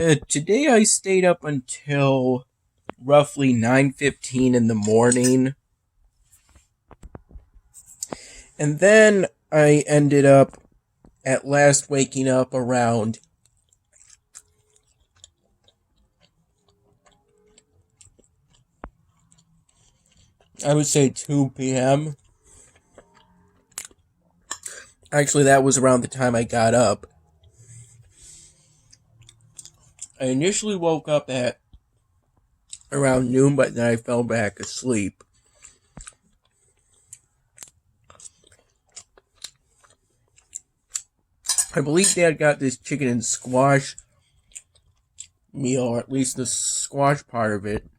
Today I stayed up until roughly 9:15 in the morning, and then I ended up at last waking up around I would say 2 p.m. Actually, that was around the time I got up. I initially woke up at around noon, but then I fell back asleep. I believe Dad got this chicken and squash meal, or at least the squash part of it,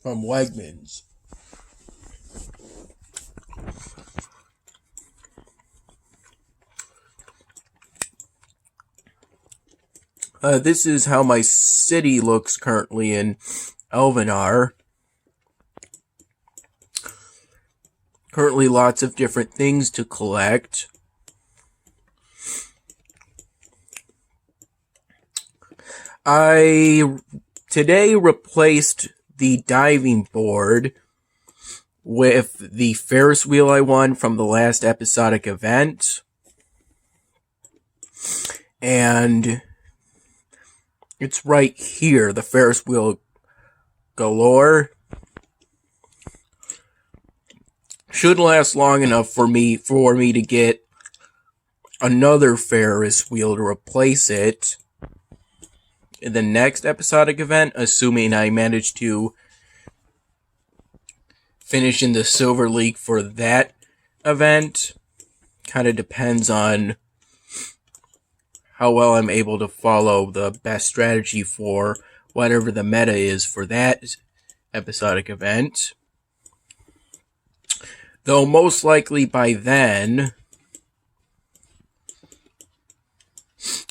from Wegmans. This is how my city looks currently in Elvenar. Currently lots of different things to collect. I today replaced the diving board with the Ferris wheel I won from the last episodic event. And it's right here, the Ferris wheel galore. Should last long enough for me to get another Ferris wheel to replace it in the next episodic event, assuming I manage to finish in the Silver League for that event. Kind of depends on how well I'm able to follow the best strategy for whatever the meta is for that episodic event. Though most likely by then,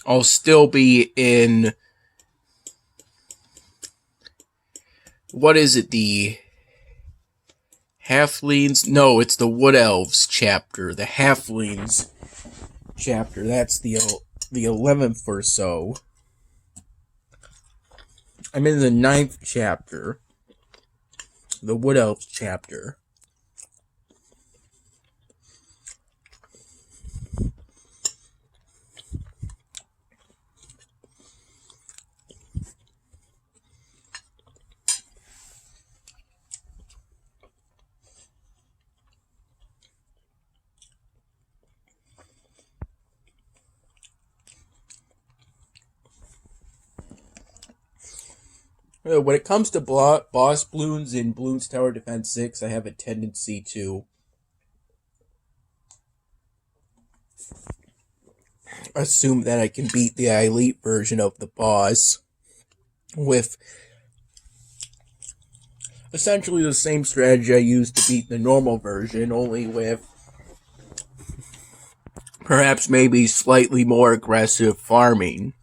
I'll still be in, what is it, the Halflings? No, it's the Wood Elves chapter, the Halflings chapter. That's the 11th or so. I'm in the 9th chapter, the Wood Elves chapter. When it comes to boss balloons in Bloons Tower Defense 6, I have a tendency to assume that I can beat the elite version of the boss with essentially the same strategy I used to beat the normal version, only with perhaps maybe slightly more aggressive farming.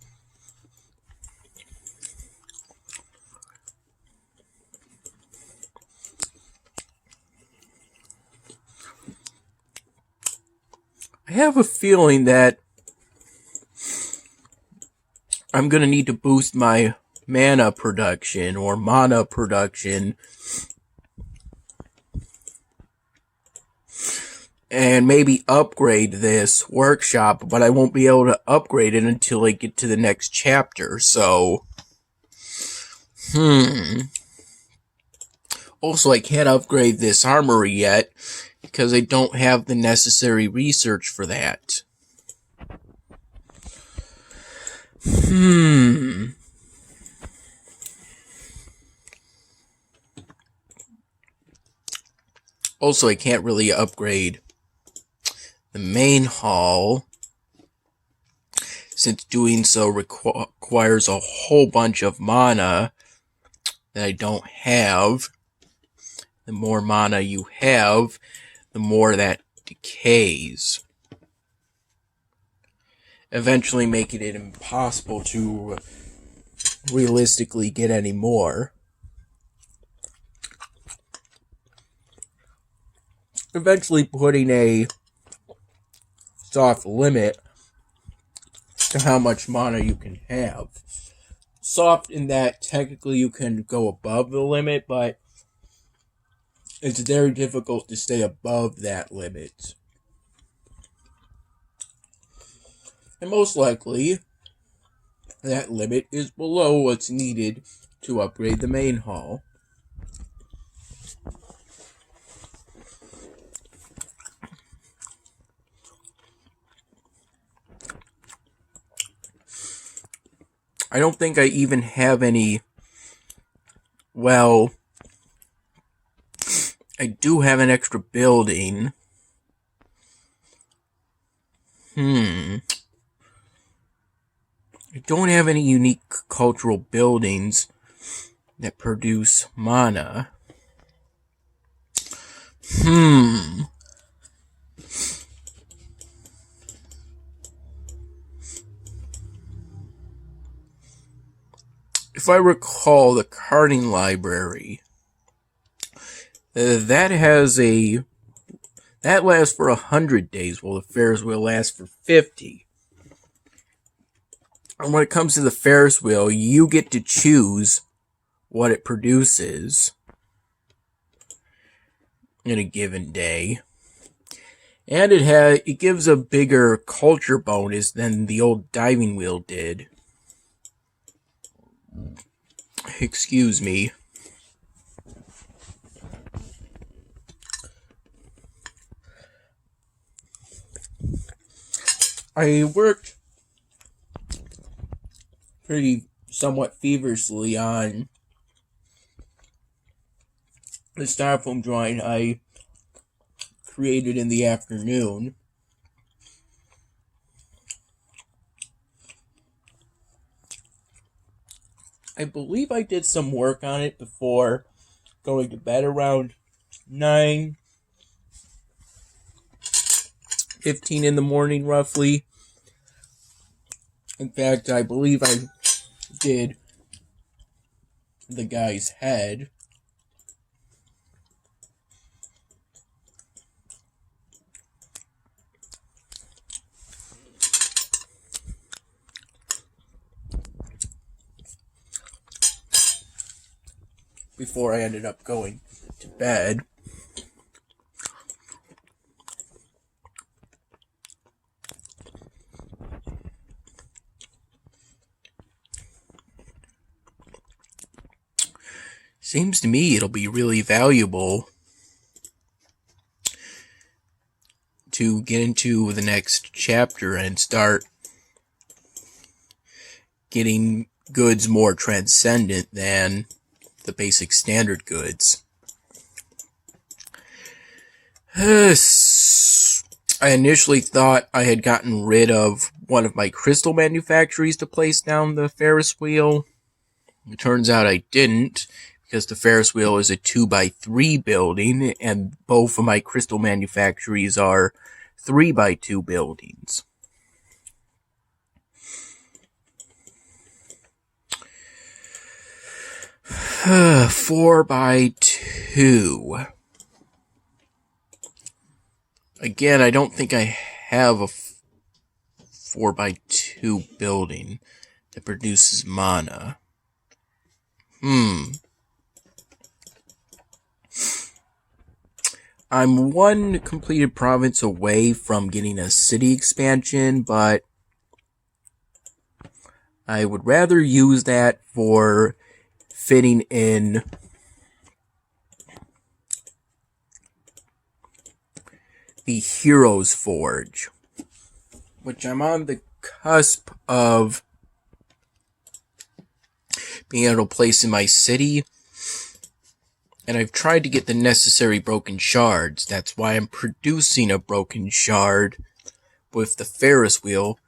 I have a feeling that I'm going to need to boost my mana production or mana production and maybe upgrade this workshop, but I won't be able to upgrade it until I get to the next chapter, so Also, I can't upgrade this armory yet because I don't have the necessary research for that. Also, I can't really upgrade the main hall, since doing so requires a whole bunch of mana that I don't have. The more mana you have, the more that decays, eventually making it impossible to realistically get any more. Eventually putting a soft limit to how much mana you can have. soft in that technically you can go above the limit, but it's very difficult to stay above that limit. And most likely, that limit is below what's needed to upgrade the main hall. I don't think I even have any. Well, I do have an extra building. I don't have any unique cultural buildings that produce mana. If I recall, the carding library, that lasts for 100 days, while the Ferris wheel lasts for 50. And when it comes to the Ferris wheel, you get to choose what it produces in a given day. And it gives a bigger culture bonus than the old diving wheel did. Excuse me. I worked somewhat feverishly on the styrofoam drawing I created in the afternoon. I believe I did some work on it before going to bed around 9:15 in the morning, roughly. In fact, I believe I did the guy's head. Before I ended up going to bed. Seems to me it'll be really valuable to get into the next chapter and start getting goods more transcendent than the basic standard goods. I initially thought I had gotten rid of one of my crystal manufactories to place down the Ferris wheel. It turns out I didn't, because the Ferris wheel is a 2x3 building, and both of my crystal manufactories are 3x2 buildings. Four by two. Again, I don't think I have a 4x2 building that produces mana. I'm one completed province away from getting a city expansion, but I would rather use that for fitting in the Heroes Forge, which I'm on the cusp of being able to place in my city, and I've tried to get the necessary broken shards. That's why I'm producing a broken shard with the Ferris wheel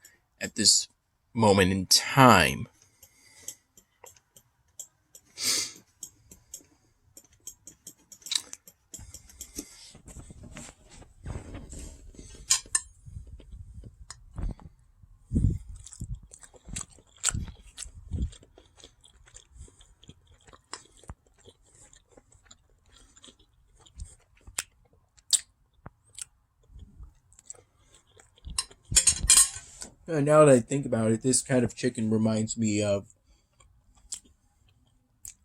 at this moment in time. Now that I think about it, this kind of chicken reminds me of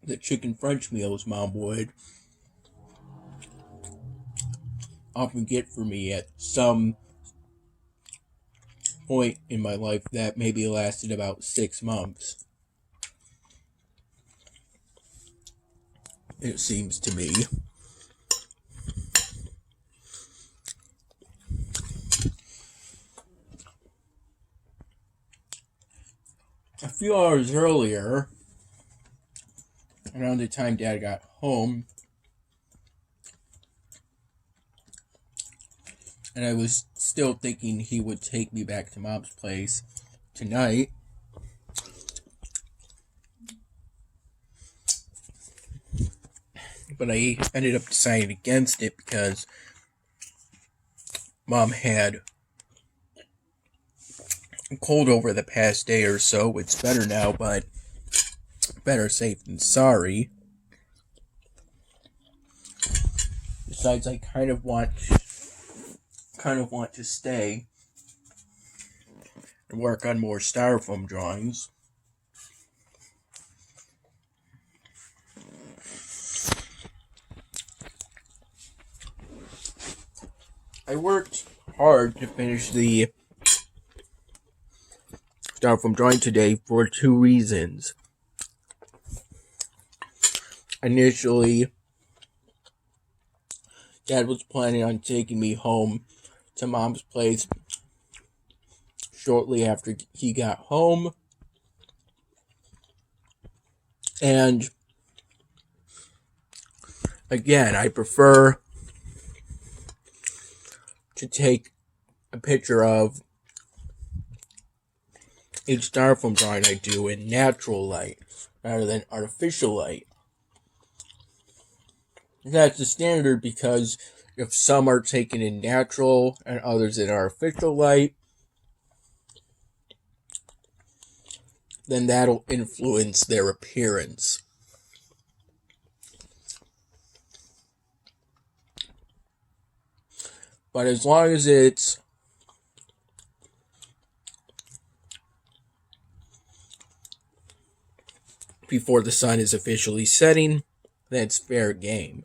the chicken French meals Mom would often get for me at some point in my life that maybe lasted about 6 months. It seems to me. A few hours earlier, around the time Dad got home, and I was still thinking he would take me back to Mom's place tonight, but I ended up deciding against it because Mom had a cold over the past day or so. It's better now, but better safe than sorry. Besides, I kind of want to stay and work on more styrofoam drawings. I worked hard to finish the styrofoam drawing today for 2 reasons. Initially, Dad was planning on taking me home to Mom's place shortly after he got home. And again, I prefer to take a picture of each styrofoam drawing I do in natural light rather than artificial light. That's the standard because if some are taken in natural and others in artificial light, then that'll influence their appearance. But as long as it's before the sun is officially setting, then it's fair game.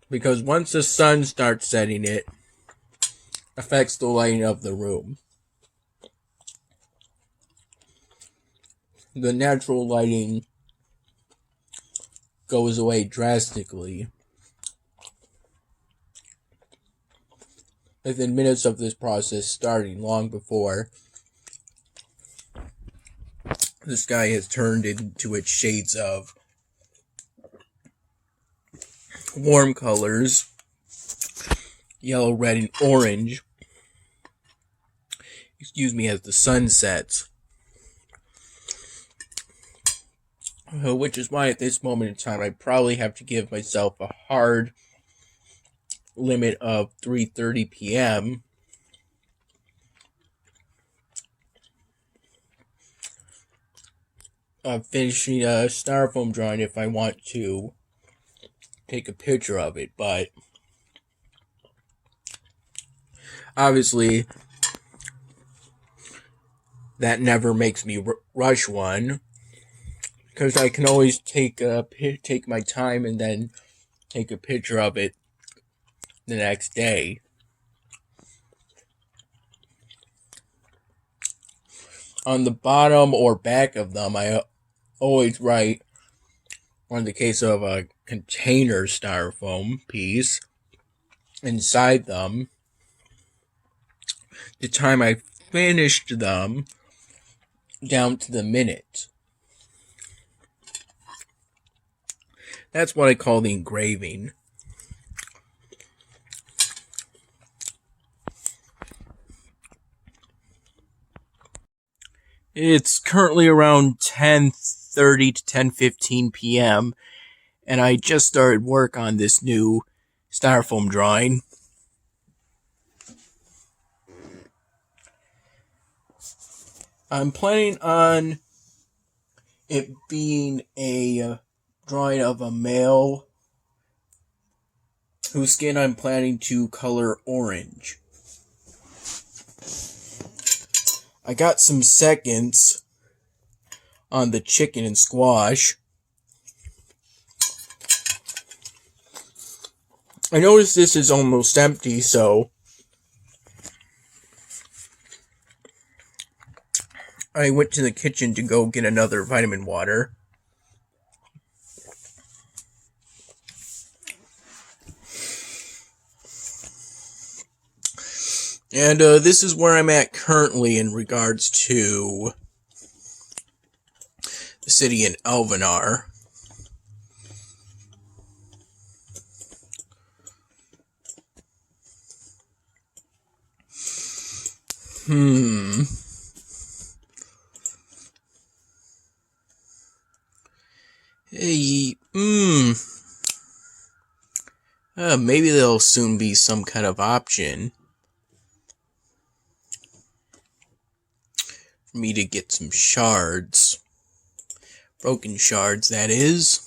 Because once the sun starts setting, it affects the lighting of the room. The natural lighting goes away drastically within minutes of this process starting, long before the sky has turned into its shades of warm colors, yellow, red, and orange, as the sun sets. Which is why at this moment in time I probably have to give myself a hard limit of 3:30 p.m. Finishing a styrofoam drawing if I want to take a picture of it, but obviously that never makes me rush one, because I can always take my time and then take a picture of it the next day. On the bottom or back of them, I always write, or in the case of a container styrofoam piece, inside them, the time I finished them down to the minute. That's what I call the engraving. It's currently around 10:30 to 10:15 p.m. and I just started work on this new styrofoam drawing. I'm planning on it being a drawing of a male whose skin I'm planning to color orange. I got some seconds on the chicken and squash. I noticed this is almost empty, so I went to the kitchen to go get another vitamin water. And this is where I'm at currently in regards to the city in Elvenar. Hey, maybe there'll soon be some kind of option for me to get some shards. Broken shards, that is.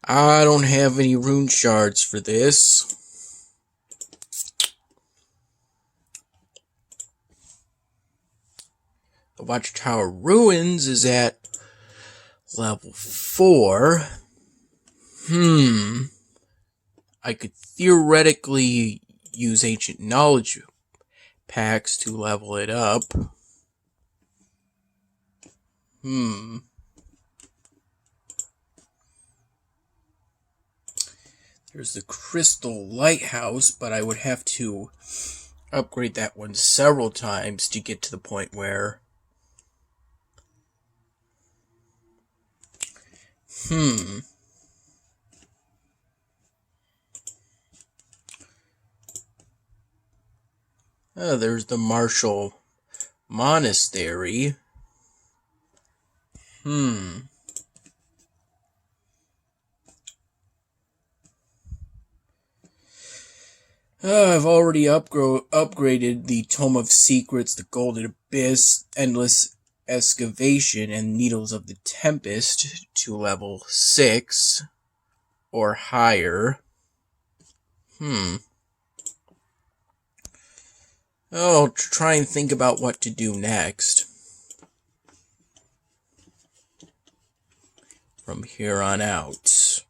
I don't have any rune shards for this. The Watchtower Ruins is at level 4. I could theoretically use Ancient Knowledge packs to level it up. There's the Crystal Lighthouse, but I would have to upgrade that one several times to get to the point where... there's the Martial Monastery. I've already upgraded the Tome of Secrets, the Golden Abyss, Endless Excavation, and Needles of the Tempest to level 6 or higher. I'll try and think about what to do next from here on out.